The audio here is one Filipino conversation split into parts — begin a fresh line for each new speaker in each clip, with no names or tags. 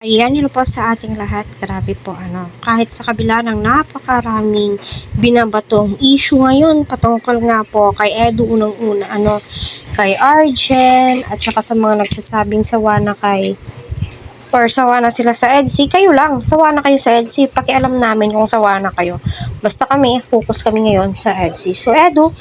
Ayan, yun po sa ating lahat. Grabe po, kahit sa kabila ng napakaraming binabatong issue ngayon, patungkol nga po kay Edu unang-una, kay Arjen, at saka sa mga nagsasabing sawa na sawa na sila sa EDSI, kayo lang, sawa na kayo sa EDSI, pakialam namin kung sawa na kayo. Basta kami, focus kami ngayon sa EDSI. So, Edu,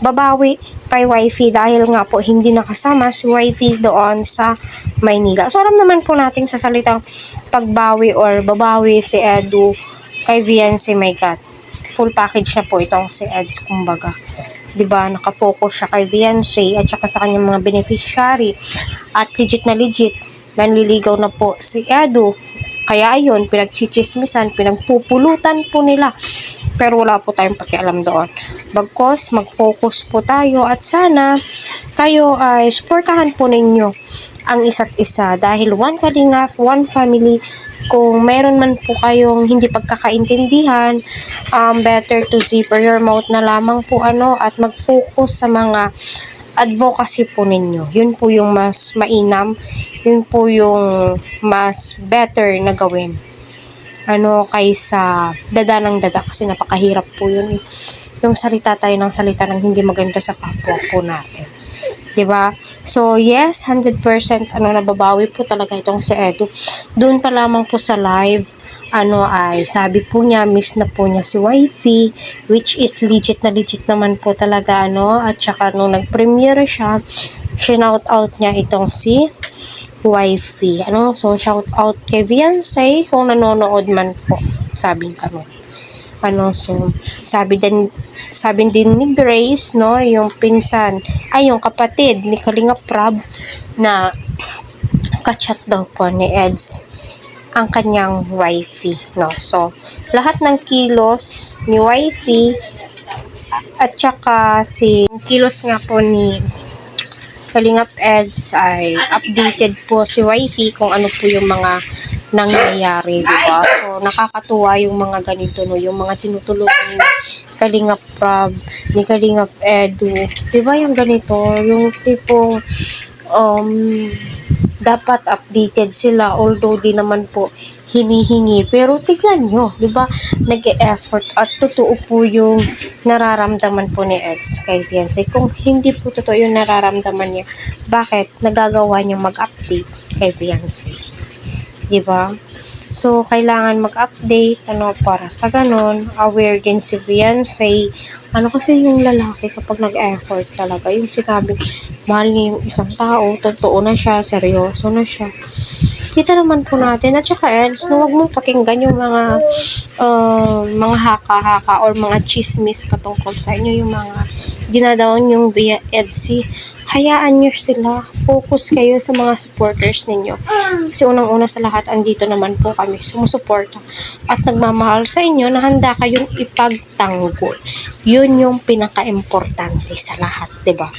babawi kay wifey dahil nga po hindi nakasama si wifey doon sa Maynila. So, alam naman po natin sa salitang pagbawi or babawi si Edu kay Viancy, my God. Full package na po itong si Eds, kumbaga. 'Di ba? Nakafocus siya kay Viancy at saka sa kanyang mga beneficiary. At legit na legit, nanliligaw na po si Edu. Kaya ayun, pinagchichismisan, pinagpupulutan po nila. Pero wala po tayong pakialam doon. Bagkos, mag-focus po tayo at sana kayo ay supportahan po ninyo ang isa't isa dahil one Kalingap, one family. Kung meron man po kayong hindi pagkakaintindihan, better to zipper your mouth na lamang po at mag-focus sa mga advocacy po ninyo. Yun po yung mas mainam, yun po yung mas better na gawin. Kaysa dada ng dada kasi napakahirap po yun. Yung salita tayo ng salita ng hindi maganda sa kapwa po natin. 'Di ba? So, yes, 100% nababawi po talaga itong si Edu. Doon pa lamang po sa live, ay sabi po niya, miss na po niya si wifey, which is legit naman po talaga, at saka nung nag-premiere siya, shout out niya itong si wifey. So, shout out kay Viancy kung nanonood man po, sabing kano. So, sabi din ni Grace, yung pinsan, yung kapatid ni Kalingap Rab na kachat daw po ni Eds ang kanyang wifey, So, lahat ng kilos ni wifey at saka si kilos nga po ni Kalingap Eds ay updated po si wifey kung ano po yung mga nangyayari, diba? So, nakakatuwa yung mga ganito, yung mga tinutulungan ni Kalingap Rab, ni Kalingap Edu, diba yung ganito, yung tipong dapat updated sila, although di naman po hinihingi, pero tignan nyo, diba, nag-e-effort at totoo po yung nararamdaman po ni Eds kay Viancy. Kung hindi po totoo yung nararamdaman niya, bakit nagagawa niya mag-update kay Viancy? Diba? So, kailangan mag-update, para sa ganun, aware din si Viancy. Kasi yung lalaki kapag nag-effort talaga, yung sinabi, mahal niya yung isang tao, totoo na siya, seryoso na siya. Kita naman po natin, at saka Eds, huwag mong pakinggan yung mga haka-haka or mga chismis patungkol sa inyo, yung mga dinadaon yung via Edsy. Hayaan nyo sila. Focus kayo sa mga supporters ninyo. Kasi unang-una sa lahat, andito naman po kami sumusuporta at nagmamahal sa inyo na handa kayong ipagtanggol. Yun yung pinaka-importante sa lahat, diba?